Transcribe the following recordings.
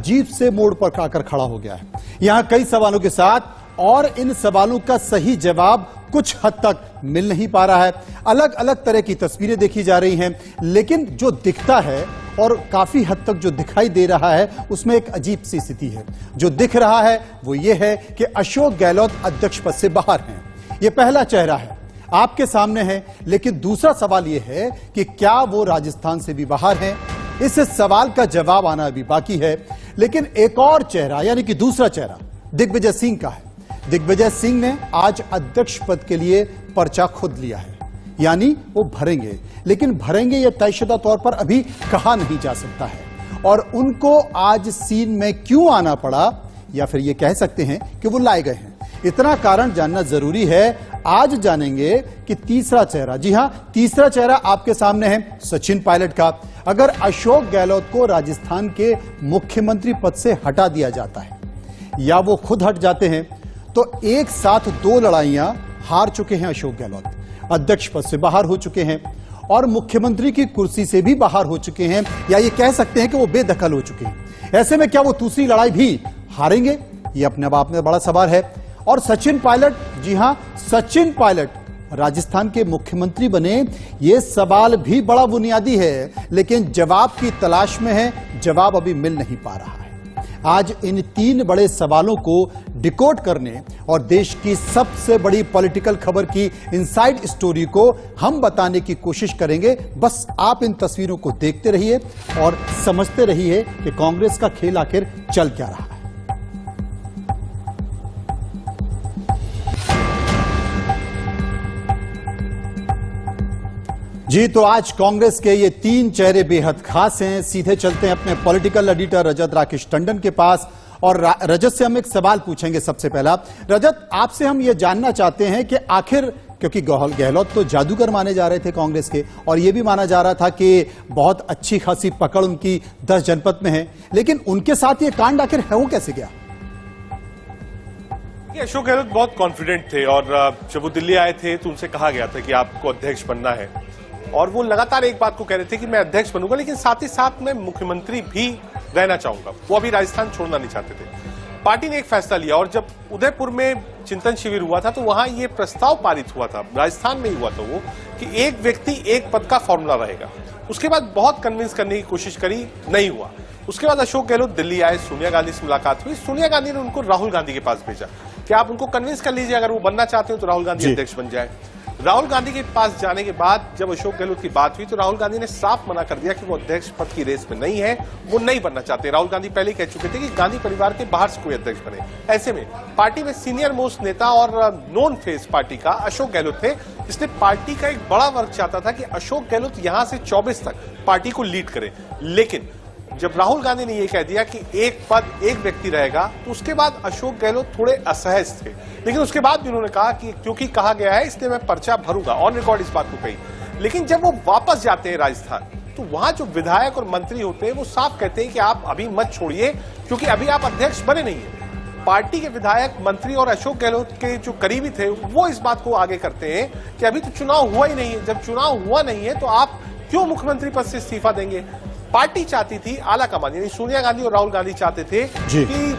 अजीब से मोड़ पर आकर खड़ा हो गया है। यहां कई सवालों के साथ और इन सवालों का सही जवाब कुछ हद तक मिल नहीं पा रहा है। अलग अलग तरह की तस्वीरें देखी जा रही हैं, लेकिन जो दिखता है और काफी हद तक जो दिखाई दे रहा है उसमें एक अजीब सी स्थिति है। जो दिख रहा है वो ये है कि अशोक गहलोत अध्यक्ष पद से बाहर हैं। ये पहला चेहरा है, आपके सामने है, लेकिन दूसरा सवाल यह है कि क्या वो राजस्थान से भी बाहर हैं? इस सवाल का जवाब आना अभी बाकी है। लेकिन एक और चेहरा यानी कि दूसरा चेहरा दिग्विजय सिंह का है। दिग्विजय सिंह ने आज अध्यक्ष पद के लिए पर्चा खुद लिया है, यानी वो भरेंगे, लेकिन भरेंगे यह तयशुदा तौर पर अभी कहा नहीं जा सकता है। और उनको आज सीन में क्यों आना पड़ा, या फिर ये कह सकते हैं कि वो लाए गए हैं, इतना कारण जानना जरूरी है। आज जानेंगे कि तीसरा चेहरा, जी हां, तीसरा चेहरा आपके सामने है सचिन पायलट का। अगर अशोक गहलोत को राजस्थान के मुख्यमंत्री पद से हटा दिया जाता है या वो खुद हट जाते हैं, तो एक साथ दो लड़ाइयां हार चुके हैं अशोक गहलोत। अध्यक्ष पद से बाहर हो चुके हैं और मुख्यमंत्री की कुर्सी से भी बाहर हो चुके हैं, या ये कह सकते हैं कि वो बेदखल हो चुके हैं। ऐसे में क्या वो दूसरी लड़ाई भी हारेंगे, ये अपने आप में बड़ा सवाल है। और सचिन पायलट, जी हां, सचिन पायलट राजस्थान के मुख्यमंत्री बने, ये सवाल भी बड़ा बुनियादी है, लेकिन जवाब की तलाश में है, जवाब अभी मिल नहीं पा रहा है। आज इन तीन बड़े सवालों को डिकोड करने और देश की सबसे बड़ी पॉलिटिकल खबर की इनसाइड स्टोरी को हम बताने की कोशिश करेंगे। बस आप इन तस्वीरों को देखते रहिए और समझते रहिए कि कांग्रेस का खेल आखिर चल क्या रहा है। जी, तो आज कांग्रेस के ये तीन चेहरे बेहद खास हैं। सीधे चलते हैं अपने पॉलिटिकल एडिटर रजत राकेश टंडन के पास और रजत से हम एक सवाल पूछेंगे। सबसे पहला, रजत, आपसे हम ये जानना चाहते हैं कि आखिर, क्योंकि गहलोत तो जादूगर माने जा रहे थे कांग्रेस के, और ये भी माना जा रहा था कि बहुत अच्छी खासी पकड़ उनकी 10 जनपद में है, लेकिन उनके साथ ये कांड आखिर है वो कैसे गया? अशोक गहलोत बहुत कॉन्फिडेंट थे और जब वो दिल्ली आए थे तो उनसे कहा गया था कि आपको अध्यक्ष बनना है, और वो लगातार एक बात को कह रहे थे कि मैं अध्यक्ष बनूंगा, लेकिन साथ ही साथ मैं मुख्यमंत्री भी रहना चाहूंगा। वो अभी राजस्थान छोड़ना नहीं चाहते थे। पार्टी ने एक फैसला लिया और जब उदयपुर में चिंतन शिविर हुआ था तो वहां ये प्रस्ताव पारित हुआ था, राजस्थान में ही हुआ था वो, कि एक व्यक्ति एक पद का फॉर्मूला रहेगा। उसके बाद बहुत कन्विंस करने की कोशिश करी, नहीं हुआ। उसके बाद अशोक गहलोत दिल्ली आए, सोनिया गांधी से मुलाकात हुई। सोनिया गांधी ने उनको राहुल गांधी के पास भेजा कि आप उनको कन्विंस कर लीजिए, अगर वो बनना चाहते हो तो राहुल गांधी अध्यक्ष बन जाए। राहुल गांधी के पास जाने के बाद जब अशोक गहलोत की बात हुई तो राहुल गांधी ने साफ मना कर दिया कि वो अध्यक्ष पद की रेस में नहीं है, वो नहीं बनना चाहते। राहुल गांधी पहले ही कह चुके थे कि गांधी परिवार के बाहर से कोई अध्यक्ष बने। ऐसे में पार्टी में सीनियर मोस्ट नेता और नोन फेस पार्टी का अशोक गहलोत थे, इसलिए पार्टी का एक बड़ा वर्ग चाहता था कि अशोक गहलोत यहां से 24 तक पार्टी को लीड करे। लेकिन जब राहुल गांधी ने यह कह दिया कि एक पद एक व्यक्ति रहेगा, तो उसके बाद अशोक गहलोत थोड़े असहज थे। लेकिन उसके बाद भी उन्होंने कहा कि क्योंकि कहा गया है इसलिए मैं पर्चा भरूंगा, ऑन रिकॉर्ड इस बात को कही। लेकिन जब वो वापस जाते हैं राजस्थान, तो वहां जो विधायक और मंत्री होते हैं वो साफ कहते हैं कि आप अभी मत छोड़िए, क्योंकि अभी आप अध्यक्ष बने नहीं है। पार्टी के विधायक, मंत्री और अशोक गहलोत के जो करीबी थे वो इस बात को आगे करते हैं कि अभी तो चुनाव हुआ ही नहीं है। जब चुनाव हुआ नहीं है तो आप क्यों मुख्यमंत्री पद से इस्तीफा देंगे? पार्टी चाहती थी, आला कमान यानी सोनिया गांधी और राहुल गांधी चाहते थे कि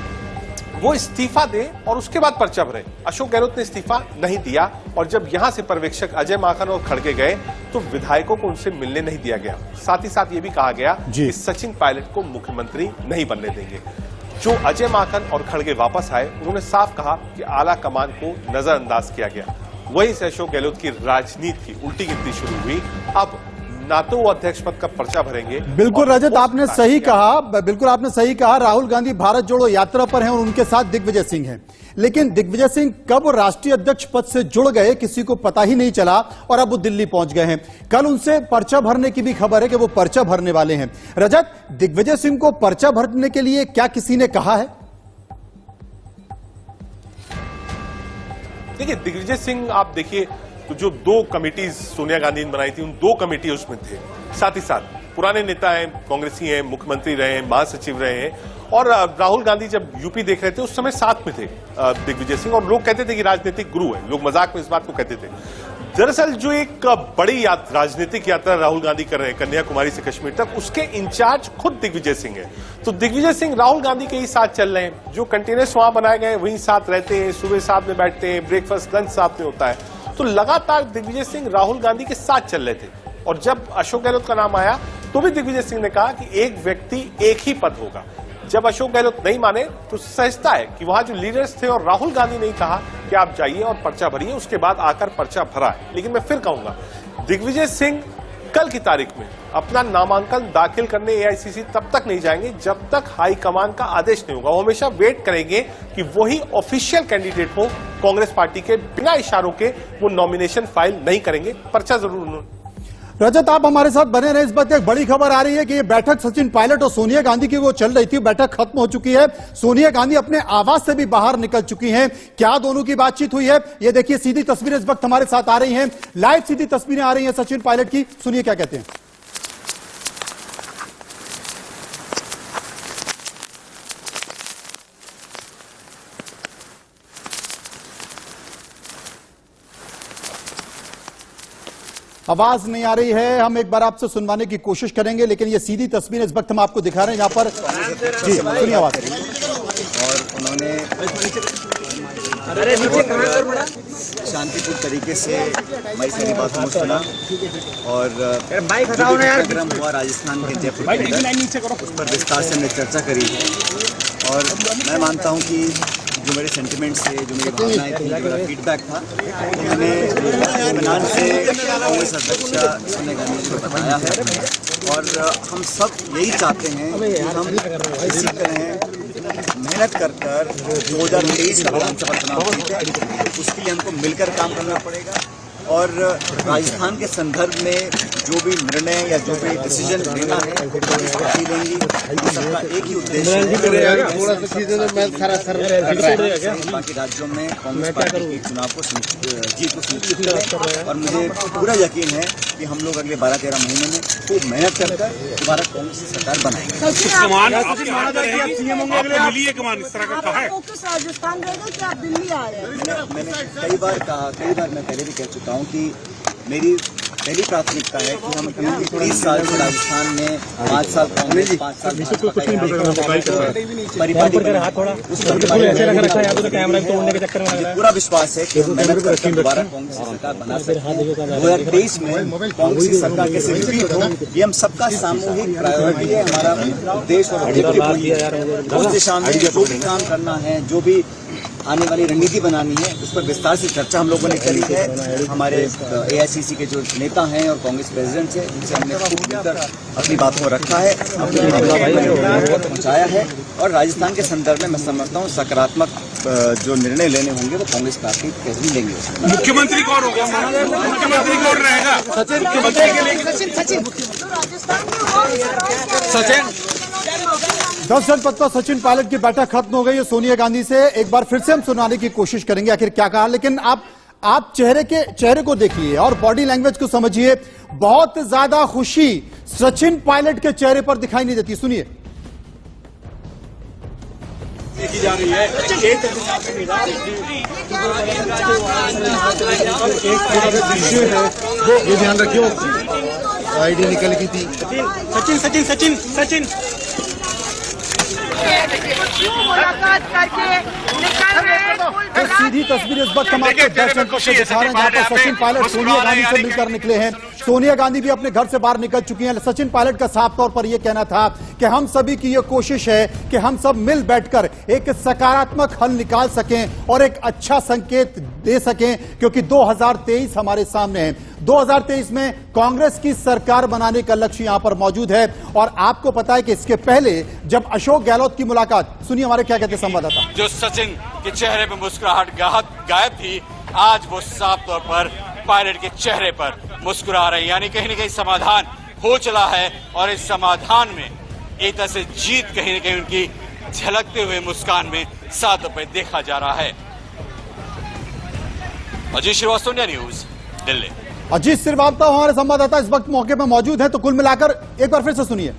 वो इस्तीफा दें और उसके बाद पर्चा भरें। अशोक गहलोत ने इस्तीफा नहीं दिया, और जब यहां से पर्यवेक्षक अजय माकन और खड़गे गए तो विधायकों को उनसे मिलने नहीं दिया गया। साथ ही साथ ये भी कहा गया कि सचिन पायलट को मुख्यमंत्री नहीं बनने देंगे। जो अजय माकन और खड़गे वापस आए, उन्होंने साफ कहा कि आला कमान को नजरअंदाज किया गया। वहीं से अशोक गहलोत की राजनीति की उल्टी गिनती शुरू हुई। अब ना तो वो अध्यक्ष पद का पर्चा भरेंगे। बिल्कुल रजत, आपने सही कहा, बिल्कुल आपने सही कहा। राहुल गांधी भारत जोड़ो यात्रा पर हैं और उनके साथ दिग्विजय सिंह हैं, लेकिन दिग्विजय सिंह कब राष्ट्रीय अध्यक्ष पद से जुड़ गए किसी को पता ही नहीं चला, और अब वो दिल्ली पहुंच गए हैं। कल उनसे पर्चा भरने की भी खबर है कि वो पर्चा भरने वाले हैं। रजत, दिग्विजय सिंह को पर्चा भरने के लिए क्या किसी ने कहा है? देखिए, दिग्विजय सिंह आप देखिए तो जो 2 कमेटीज सोनिया गांधी ने बनाई थी, उन 2 कमेटी उसमें थे। साथ ही साथ पुराने नेता हैं, कांग्रेसी हैं, मुख्यमंत्री रहे हैं, महासचिव रहे हैं, और राहुल गांधी जब यूपी देख रहे थे उस समय साथ में थे दिग्विजय सिंह, और लोग कहते थे कि राजनीतिक गुरु है। लोग मजाक में इस बात को कहते थे। दरअसल जो एक बड़ी राजनीतिक यात्रा राहुल गांधी कर रहे हैं कन्याकुमारी से कश्मीर तक, उसके इंचार्ज खुद दिग्विजय सिंह है। तो दिग्विजय सिंह राहुल गांधी के ही साथ चल रहे हैं, जो कंटेनर्स वहां बनाए गए वहीं साथ रहते हैं, सुबह साथ में बैठते हैं, ब्रेकफास्ट लंच साथ में होता है। तो लगातार दिग्विजय सिंह राहुल गांधी के साथ चल रहे थे। और जब अशोक गहलोत का नाम आया तो भी दिग्विजय सिंह ने कहा कि एक व्यक्ति एक ही पद होगा। जब अशोक गहलोत नहीं माने तो सहजता है कि वहां जो लीडर्स थे और राहुल गांधी ने ही कहा कि आप जाइए और पर्चा भरिए, उसके बाद आकर पर्चा भरा है। लेकिन मैं फिर कहूंगा, दिग्विजय सिंह कल की तारीख में अपना नामांकन दाखिल करने एआईसीसी तब तक नहीं जाएंगे जब तक हाईकमान का आदेश नहीं होगा। वो हमेशा वेट करेंगे कि वही ऑफिशियल कैंडिडेट हो कांग्रेस पार्टी के, बिना इशारों के वो नॉमिनेशन फाइल नहीं करेंगे, पर्चा जरूर उन्होंने। रजत, आप हमारे साथ बने रहे। इस वक्त एक बड़ी खबर आ रही है कि ये बैठक सचिन पायलट और सोनिया गांधी की वो चल रही थी, बैठक खत्म हो चुकी है। सोनिया गांधी अपने आवास से भी बाहर निकल चुकी हैं। क्या दोनों की बातचीत हुई है, ये देखिए सीधी तस्वीरें इस वक्त हमारे साथ आ रही हैं, लाइव सीधी तस्वीरें आ रही हैं सचिन पायलट की। सुनिए क्या कहते हैं। आवाज नहीं आ रही है, हम एक बार आपसे सुनवाने की कोशिश करेंगे, लेकिन ये सीधी तस्वीर इस वक्त हम आपको दिखा रहे हैं यहाँ पर। जी सुनिए आवाज। और उन्होंने शांतिपूर्ण तरीके से हमारी सारी बातों को सुना और कार्यक्रम हुआ राजस्थान के जयपुर में, उस पर विस्तार से हमने चर्चा करी है। और मैं मानता हूँ कि जो मेरे सेंटिमेंट्स थे, जो मेरी भावनाएं थी, जो मेरा फीडबैक था, तो मैंने इत्मीनान से कांग्रेस अध्यक्ष सोनिया गांधी जी को बताया है। और हम सब यही चाहते हैं कि हम इसी तरह मेहनत कर 2023 का विधानसभा चुनाव जीते, उसके लिए हमको मिलकर काम करना पड़ेगा। और राजस्थान के संदर्भ में जो भी निर्णय या जो भी डिसीजन लेना है कांग्रेस पार्टी लेंगी। हम सबका एक ही उद्देश्य है, बाकी राज्यों में कांग्रेस पार्टी के चुनाव को जीत को सुनिश्चित करें। और मुझे पूरा यकीन है कि हम लोग अगले 12-13 महीने में खूब मेहनत कर दोबारा कांग्रेस की सरकार बनाएंगे। मैंने कई बार कहा, कई बार मैं पहले भी कह चुका हूँ कि मेरी पहली प्राथमिकता है कि हम 30 साल से राजस्थान में 5 साल कांग्रेस, 5 साल पूरा विश्वास है कि हम मेहनत करके दोबारा कांग्रेस सरकार बना सकते हैं। 2023 में कांग्रेस की सरकार कैसे रिपीट हो, ये हम सबका सामूहिक प्रायोरिटी है, हमारा उद्देश्य और ऑब्जेक्टिव। उस दिशा में जो भी काम करना है, जो भी आने वाली रणनीति बनानी है, उस पर विस्तार से चर्चा हम लोगों ने करी है। हमारे एआईसीसी के जो नेता हैं और कांग्रेस प्रेसिडेंट हैं, उनसे हमने खूब मिलकर अपनी बातों को रखा है, अपनी बातों पहुंचाया है। और राजस्थान के संदर्भ में मैं समझता हूँ सकारात्मक जो निर्णय लेने होंगे वो कांग्रेस पार्टी कैसे लेंगे। मुख्यमंत्री कौन होगा? मुख्यमंत्री कौन रहेगा? सचिन 10 जनपद पर सचिन पायलट की बैठक खत्म हो गई है सोनिया गांधी से। एक बार फिर से हम सुनाने की कोशिश करेंगे आखिर क्या कहा, लेकिन आप चेहरे को देखिए और बॉडी लैंग्वेज को समझिए। बहुत ज्यादा खुशी सचिन पायलट के चेहरे पर दिखाई नहीं देती। सुनिए। देखी जा रही है ये ध्यान रखियो, आईडी निकल गई थी। सचिन मुलाकात करके निकल रहे तो सीधी तस्वीर इस वक्त हम आपको 10 जनपद से दिखा रहे हैं जहां पर सचिन पायलट सोनिया गांधी से मिलकर निकले हैं। सोनिया गांधी भी अपने घर से बाहर निकल चुकी हैं। सचिन पायलट का साफ तौर पर यह कहना था कि हम सभी की यह कोशिश है कि हम सब मिल बैठकर एक सकारात्मक हल निकाल सकें और एक अच्छा संकेत दे सकें, क्योंकि 2023 हमारे सामने है। 2023 में कांग्रेस की सरकार बनाने का लक्ष्य यहां पर मौजूद है। और आपको पता है कि इसके पहले जब अशोक गहलोत की मुलाकात, सुनिए हमारे क्या कहते संवाददाता। जो सचिन के चेहरे पर मुस्कुराहट गायब थी, आज वो साफ तौर पर पायलट के चेहरे पर मुस्कुरा रहे हैं। यानी कहीं न कहीं समाधान हो चला है और इस समाधान में एक तरह से जीत कहीं न कहीं उनकी झलकते हुए मुस्कान में सातों पे देखा जा रहा है। Ajit Srivastava, India news, Delhi. अजीत श्रीवास्तव हमारे संवाददाता इस वक्त मौके पर मौजूद है। तो कुल मिलाकर एक बार फिर से सुनिए।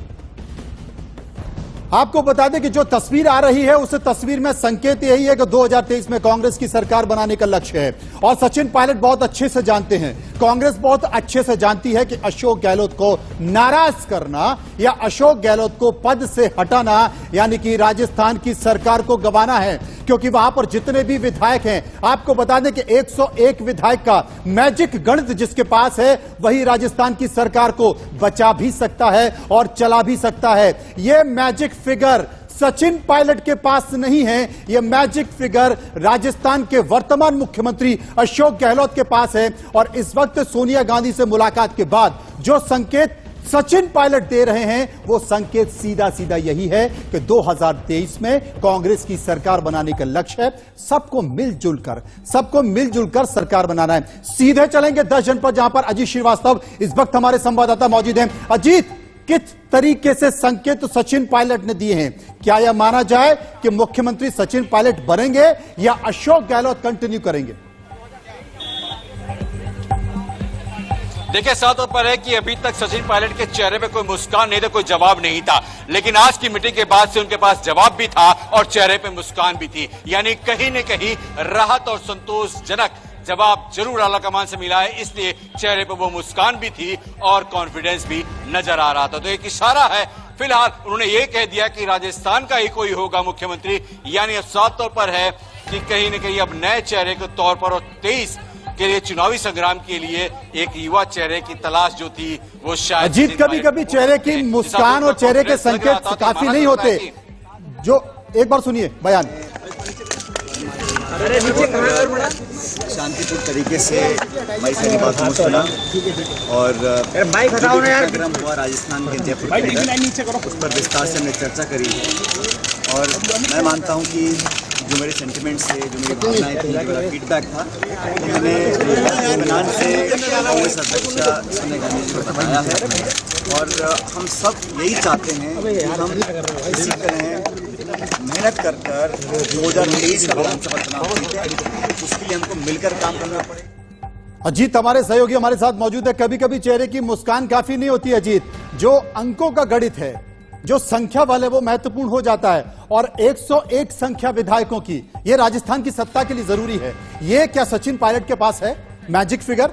आपको बता दें कि जो तस्वीर आ रही है उस तस्वीर में संकेत यही है कि 2023 में कांग्रेस की सरकार बनाने का लक्ष्य है। और सचिन पायलट बहुत अच्छे से जानते हैं, कांग्रेस बहुत अच्छे से जानती है कि अशोक गहलोत को नाराज करना या अशोक गहलोत को पद से हटाना यानी कि राजस्थान की सरकार को गंवाना है, क्योंकि वहां पर जितने भी विधायक हैं, आपको बता दें कि 101 विधायक का मैजिक गणित जिसके पास है वही राजस्थान की सरकार को बचा भी सकता है और चला भी सकता है। यह मैजिक फिगर सचिन पायलट के पास नहीं है, यह मैजिक फिगर राजस्थान के वर्तमान मुख्यमंत्री अशोक गहलोत के पास है। और इस वक्त सोनिया गांधी से मुलाकात के बाद जो संकेत सचिन पायलट दे रहे हैं वो संकेत सीधा सीधा यही है कि 2023 में कांग्रेस की सरकार बनाने का लक्ष्य है। सबको मिलजुल कर सरकार बनाना है। सीधे चलेंगे 10 जनपद जहां पर अजीत श्रीवास्तव इस वक्त हमारे संवाददाता मौजूद हैं। अजीत, किस तरीके से संकेत सचिन पायलट ने दिए हैं? क्या यह माना जाए कि मुख्यमंत्री सचिन पायलट बनेंगे या अशोक गहलोत कंटिन्यू करेंगे? देखिए, साफ पर है कि अभी तक सचिन पायलट के चेहरे पे कोई मुस्कान नहीं था, कोई जवाब नहीं था, लेकिन आज की मीटिंग के बाद से उनके पास जवाब भी था और चेहरे पे मुस्कान भी थी। यानी कहीं न कहीं राहत और संतोषजनक जवाब जरूर आला कमान से मिला है, इसलिए चेहरे पे वो मुस्कान भी थी और कॉन्फिडेंस भी नजर आ रहा था। तो एक इशारा है, फिलहाल उन्होंने ये कह दिया कि राजस्थान का ही कोई होगा मुख्यमंत्री। यानी अब साफ तौर पर है कि कहीं न कहीं अब नए चेहरे के तौर पर और 23 के लिए चुनावी संग्राम के लिए एक युवा चेहरे की तलाश जो थी वो शायद अजीत, कभी कभी चेहरे की मुस्कान और चेहरे के संकेत काफी नहीं होते। जो एक बार सुनिए बयान। शांतिपूर्ण तरीके से मैं सारी बातों को सुना और कार्यक्रम हुआ राजस्थान के जयपुर में, उस पर विस्तार से हमने चर्चा करी और मैं मानता हूं कि जो मेरे सेंटिमेंट्स थे, जो मेरी भावनाएं थी, जो मेरा फीडबैक था, तो मैंने इत्मीनान से कांग्रेस अध्यक्षा सोनिया गांधी जी को बताया है। और हम सब यही चाहते हैं कि हम इसी तरह मेहनत कर 2023 का विधानसभा चुनाव जीतें, उसके लिए हमको मिलकर काम करना पड़ेगा। अजीत, हमारे सहयोगी हमारे साथ मौजूद है। कभी कभी चेहरे की मुस्कान काफी नहीं होती अजीत, जो अंकों का गणित है, जो संख्या वाले वो महत्वपूर्ण हो जाता है। और 101 संख्या विधायकों की ये राजस्थान की सत्ता के लिए जरूरी है। ये क्या सचिन पायलट के पास है मैजिक फिगर?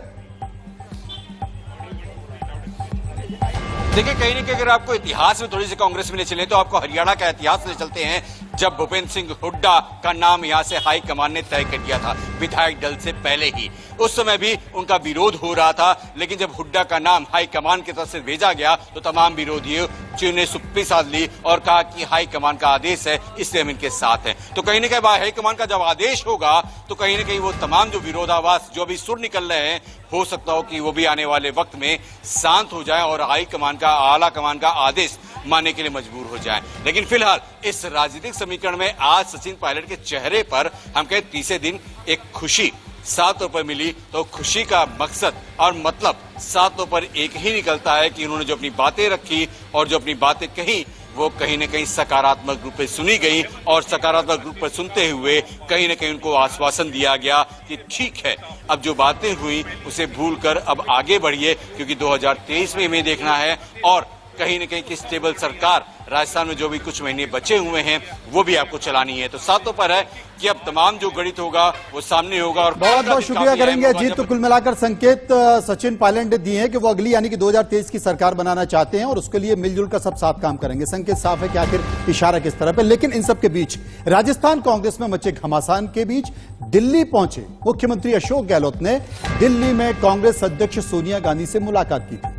देखिए, कहीं न कहीं अगर आपको इतिहास में थोड़ी सी कांग्रेस में ले चले तो आपको हरियाणा का इतिहास ले चलते हैं, जब भूपेंद्र सिंह हुड्डा का नाम यहां से हाई कमान ने तय कर दिया था विधायक दल से पहले ही। उस समय भी उनका विरोध हो रहा था, लेकिन जब हुड्डा का नाम हाई कमान की तरफ से भेजा गया तो तमाम विरोधियों ने सुप्पी साध ली और कहा कि हाई कमान का आदेश है, इसलिए हम इनके साथ हैं। तो कहीं न कहीं हाई कमान का जब आदेश होगा तो कहीं न कहीं वो तमाम जो विरोधाभास, जो भी सुर निकल रहे हैं, हो सकता हो कि वो भी आने वाले वक्त में शांत हो जाए और हाई कमान का, आला कमान का आदेश मानने के लिए मजबूर हो जाए। लेकिन फिलहाल इस राजनीतिक समीकरण में आज सचिन पायलट के चेहरे पर हम कहें तीसरे दिन एक खुशी साफ तौर पर मिली। तो खुशी का मकसद और मतलब साफ तौर पर एक ही निकलता है कि उन्होंने जो अपनी बातें रखी और जो अपनी बातें कही वो कहीं न कहीं सकारात्मक रूप से सुनी गई और सकारात्मक रूप से सुनते हुए कहीं न कहीं उनको आश्वासन दिया गया कि ठीक है, अब जो बातें हुई उसे भूलकर अब आगे बढ़िए, क्योंकि 2023 में हमें देखना है और कहीं न कहीं की स्टेबल सरकार राजस्थान में जो भी कुछ महीने बचे हुए हैं वो भी आपको चलानी है। तो सातों पर है कि अब तमाम जो गणित होगा वो सामने होगा। और बहुत बहुत शुक्रिया करेंगे अजीत। तो कुल मिलाकर संकेत सचिन पायलट ने दिए हैं कि वो अगली यानी कि 2023 की सरकार बनाना चाहते हैं और उसके लिए मिलजुल कर सब साथ काम करेंगे। संकेत साफ है कि आखिर इशारा किस तरह पे। लेकिन इन सब के बीच राजस्थान कांग्रेस में मचे घमासान के बीच दिल्ली पहुंचे मुख्यमंत्री अशोक गहलोत ने दिल्ली में कांग्रेस अध्यक्ष सोनिया गांधी से मुलाकात की थी।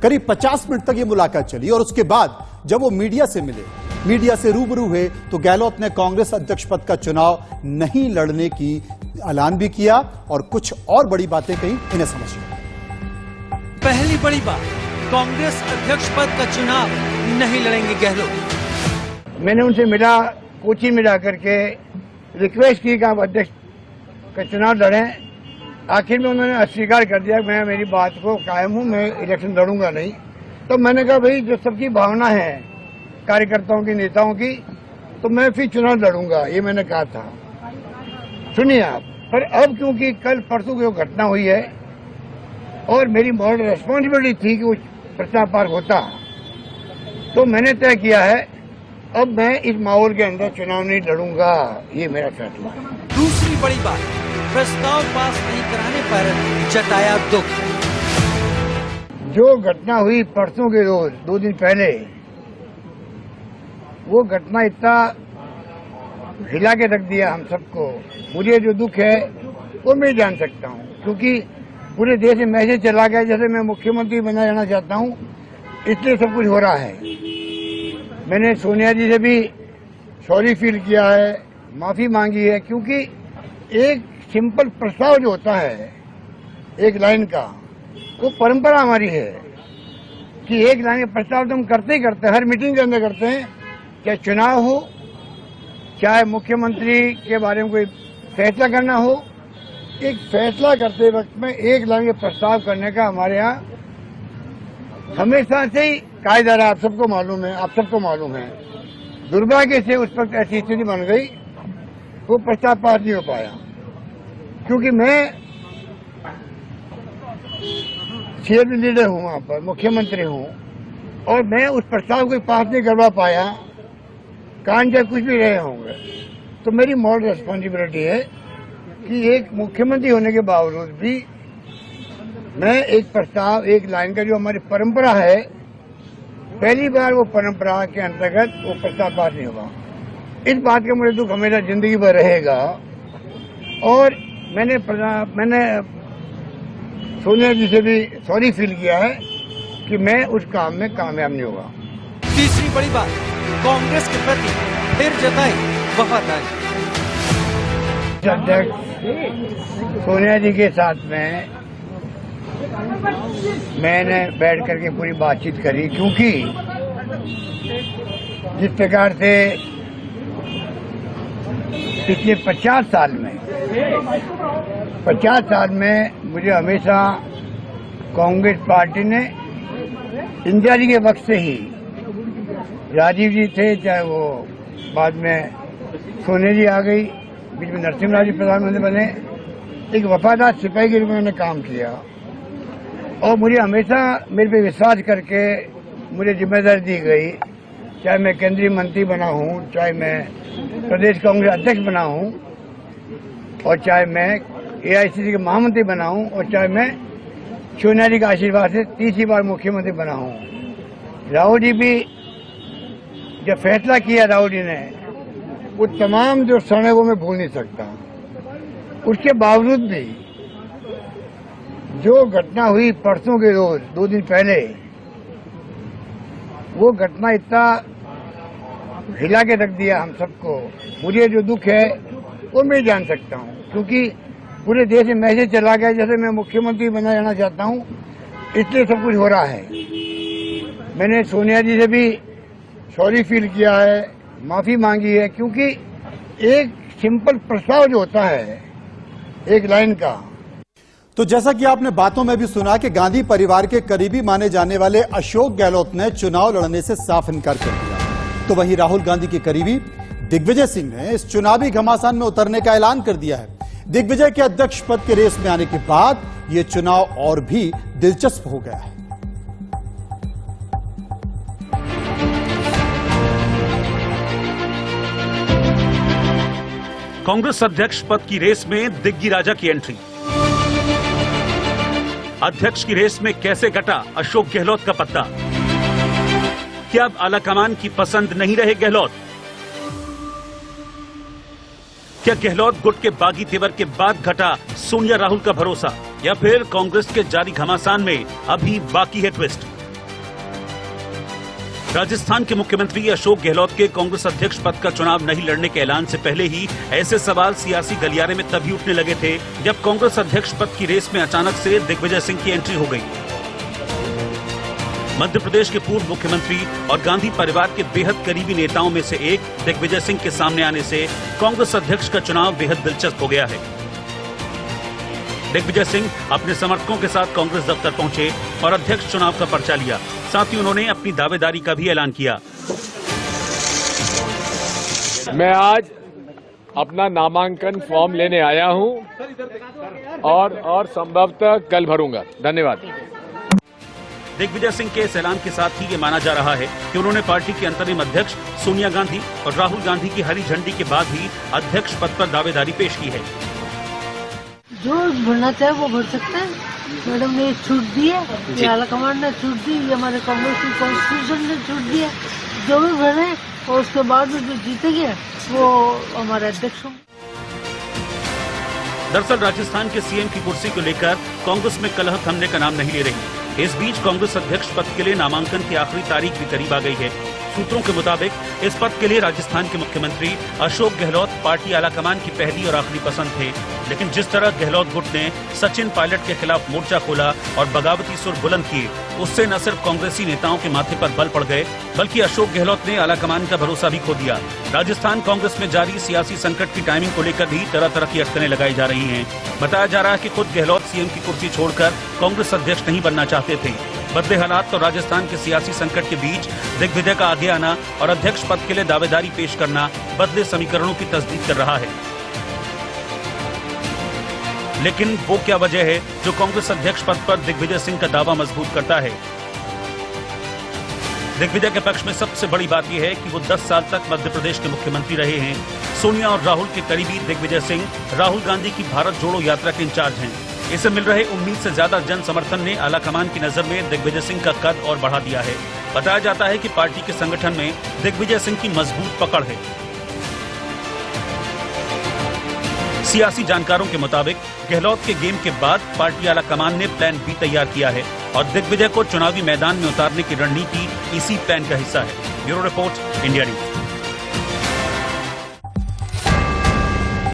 करीब 50 मिनट तक ये मुलाकात चली और उसके बाद जब वो मीडिया से मिले, मीडिया से रूबरू हुए, तो गहलोत ने कांग्रेस अध्यक्ष पद का चुनाव नहीं लड़ने की ऐलान भी किया और कुछ और बड़ी बातें कही। इन्हें समझिए। पहली बड़ी बात, कांग्रेस अध्यक्ष पद का चुनाव नहीं लड़ेंगे गहलोत। मैंने उनसे मिला, कोची मिला करके रिक्वेस्ट की कि आप अध्यक्ष का चुनाव लड़ें। आखिर में उन्होंने अस्वीकार कर दिया। मैं मेरी बात को कायम हूँ, मैं इलेक्शन लड़ूंगा नहीं। तो मैंने कहा भाई, जो सबकी भावना है कार्यकर्ताओं की, नेताओं की, तो मैं फिर चुनाव लड़ूंगा, ये मैंने कहा था। सुनिए आप, पर अब क्योंकि कल परसों की जो घटना हुई है और मेरी मॉरल रेस्पॉन्सिबिलिटी थी कि वो प्रचार पार होता, तो मैंने तय किया है अब मैं इस माहौल के अंदर चुनाव नहीं लड़ूंगा, ये मेरा फैसला है। दूसरी बड़ी बात, प्रस्ताव पास नहीं कराने पर जताया दुख। जो घटना हुई परसों के रोज 2 दिन पहले, वो घटना इतना हिला के रख दिया हम सबको। मुझे जो दुख है वो मैं जान सकता हूँ, क्योंकि पूरे देश में मैसेज चला गया जैसे मैं मुख्यमंत्री बना रहना चाहता हूँ, इसलिए सब कुछ हो रहा है। मैंने सोनिया जी से भी सॉरी फील किया है, माफी मांगी है, क्योंकि एक सिंपल प्रस्ताव जो होता है एक लाइन का, वो परंपरा हमारी है कि एक लाइन का प्रस्ताव तो हम करते ही करते हैं, हर मीटिंग के अंदर करते हैं, चाहे चुनाव हो, चाहे मुख्यमंत्री के बारे में कोई फैसला करना हो। एक फैसला करते वक्त में एक लाइन के प्रस्ताव करने का हमारे यहाँ हमेशा से ही कायदा रहा, आप सबको मालूम है, आप सबको मालूम है। दुर्भाग्य से उस वक्त ऐसी स्थिति बन गई, वो प्रस्ताव पास नहीं हो पाया, क्योंकि मैं सीएम लीडर हूँ, वहाँ पर मुख्यमंत्री हूँ, और मैं उस प्रस्ताव को पास नहीं करवा पाया, कान चाहे कुछ भी रहे होंगे, तो मेरी मॉरल रिस्पॉन्सिबिलिटी है कि एक मुख्यमंत्री होने के बावजूद भी मैं एक प्रस्ताव, एक लाइन का जो हमारी परंपरा है, पहली बार वो परंपरा के अंतर्गत वो प्रस्ताव पास नहीं हुआ। इस बात का मुझे दुख हमेशा जिंदगी भर रहेगा, और मैंने सोनिया जी से भी सॉरी फील किया है कि मैं उस काम में कामयाब नहीं हुआ। तीसरी बड़ी बात, कांग्रेस के प्रति फिर जताई वफादारी। अध्यक्ष सोनिया जी के साथ में मैंने बैठ करके पूरी बातचीत करी, क्योंकि जिस प्रकार से पिछले 50 साल में मुझे हमेशा कांग्रेस पार्टी ने इंदिरा जी के वक्त से ही, राजीव जी थे, चाहे वो बाद में सोनिया जी आ गई, बीच में नरसिम्हा जी प्रधानमंत्री बने, एक वफादार सिपाही के रूप में मैंने काम किया, और मुझे हमेशा मेरे पे विश्वास करके मुझे जिम्मेदारी दी गई, चाहे मैं केंद्रीय मंत्री बना हूँ, चाहे मैं प्रदेश कांग्रेस अध्यक्ष बना हूँ, और चाहे मैं एआईसीसी के महामंत्री बना हूँ, और चाहे मैं सोनिया जी के आशीर्वाद से तीसरी बार मुख्यमंत्री बना हूँ। राहुल जी भी जब फैसला किया, राहुल जी ने, वो तमाम जो क्षण है वो मैं भूल नहीं सकता। उसके बावजूद भी जो घटना हुई परसों के रोज 2 दिन पहले, वो घटना इतना हिला के रख दिया हम सबको। मुझे जो दुख है वो मैं जान सकता हूँ, क्योंकि पूरे देश में मैसेज चला गया जैसे मैं मुख्यमंत्री बना रहना चाहता हूँ, इसलिए सब कुछ हो रहा है। मैंने सोनिया जी से भी सॉरी फील किया है, माफी मांगी है, क्योंकि एक सिंपल प्रस्ताव जो होता है एक लाइन का। तो जैसा कि आपने बातों में भी सुना कि गांधी परिवार के करीबी माने जाने वाले अशोक गहलोत ने चुनाव लड़ने से साफ इनकार कर दिया, तो वहीं राहुल गांधी के करीबी दिग्विजय सिंह ने इस चुनावी घमासान में उतरने का ऐलान कर दिया है। दिग्विजय के अध्यक्ष पद के रेस में आने के बाद यह चुनाव और भी दिलचस्प हो गया है। कांग्रेस अध्यक्ष पद की रेस में दिग्गी राजा की एंट्री। अध्यक्ष की रेस में कैसे घटा अशोक गहलोत का पत्ता? क्या अब आलाकमान की पसंद नहीं रहे गहलोत? क्या गहलोत गुट के बागी तेवर के बाद घटा सोनिया राहुल का भरोसा, या फिर कांग्रेस के जारी घमासान में अभी बाकी है ट्विस्ट? राजस्थान के मुख्यमंत्री अशोक गहलोत के कांग्रेस अध्यक्ष पद का चुनाव नहीं लड़ने के ऐलान से पहले ही ऐसे सवाल सियासी गलियारे में तभी उठने लगे थे जब कांग्रेस अध्यक्ष पद की रेस में अचानक से दिग्विजय सिंह की एंट्री हो गई। मध्य प्रदेश के पूर्व मुख्यमंत्री और गांधी परिवार के बेहद करीबी नेताओं में से एक दिग्विजय सिंह के सामने आने से कांग्रेस अध्यक्ष का चुनाव बेहद दिलचस्प हो गया है। दिग्विजय सिंह अपने समर्थकों के साथ कांग्रेस दफ्तर पहुंचे और अध्यक्ष चुनाव का पर्चा लिया। साथ ही उन्होंने अपनी दावेदारी का भी ऐलान किया। मैं आज अपना नामांकन फॉर्म लेने आया हूं और संभवतः कल भरूंगा। धन्यवाद। दिग्विजय सिंह के इस ऐलान के साथ ही ये माना जा रहा है कि उन्होंने पार्टी की अंतरिम अध्यक्ष सोनिया गांधी और राहुल गांधी की हरी झंडी के बाद ही अध्यक्ष पद पर दावेदारी पेश की है। जो भरना चाहे वो भर सकते हैं। मैडम ने एक छूट दी है, ये आला कमान ने छूट दी, ये हमारे कांग्रेस की कॉन्स्टिट्यूशन ने छूट दी है। जो भी भरे और उसके बाद में जो जीतेंगे वो हमारे अध्यक्ष होंगे। दरअसल राजस्थान के सीएम की कुर्सी को लेकर कांग्रेस में कलह थमने का नाम नहीं ले रही। इस बीच कांग्रेस अध्यक्ष पद के लिए नामांकन की आखिरी तारीख भी करीब आ गई है। सूत्रों के मुताबिक इस पद के लिए राजस्थान के मुख्यमंत्री अशोक गहलोत पार्टी आलाकमान की पहली और आखिरी पसंद थे, लेकिन जिस तरह गहलोत गुट ने सचिन पायलट के खिलाफ मोर्चा खोला और बगावती सुर बुलंद किए, उससे न सिर्फ कांग्रेसी नेताओं के माथे पर बल पड़ गए, बल्कि अशोक गहलोत ने आलाकमान का भरोसा भी खो दिया। राजस्थान कांग्रेस में जारी सियासी संकट की टाइमिंग को लेकर भी तरह तरह की अटकलें लगाई जा रही हैं। बताया जा रहा है कि खुद गहलोत सीएम की कुर्सी छोड़कर कांग्रेस अध्यक्ष नहीं बनना चाहते थे। बदले हालात और राजस्थान के सियासी संकट के बीच दिग्विजय का आगे आना और अध्यक्ष पद के लिए दावेदारी पेश करना बदले समीकरणों की तस्दीक कर रहा है। लेकिन वो क्या वजह है जो कांग्रेस अध्यक्ष पद पर दिग्विजय सिंह का दावा मजबूत करता है? दिग्विजय के पक्ष में सबसे बड़ी बात यह है कि वो 10 साल तक मध्य प्रदेश के मुख्यमंत्री रहे हैं। सोनिया और राहुल के करीबी दिग्विजय सिंह राहुल गांधी की भारत जोड़ो यात्रा के इंचार्ज हैं। इसे मिल रहे उम्मीद से ज्यादा जन समर्थन ने आलाकमान की नजर में दिग्विजय सिंह का कद और बढ़ा दिया है। बताया जाता है कि पार्टी के संगठन में दिग्विजय सिंह की मजबूत पकड़ है। सियासी जानकारों के मुताबिक गहलोत के गेम के बाद पार्टी आलाकमान ने प्लान बी तैयार किया है और दिग्विजय को चुनावी मैदान में उतारने की रणनीति इसी प्लान का हिस्सा है। Bureau report, India news.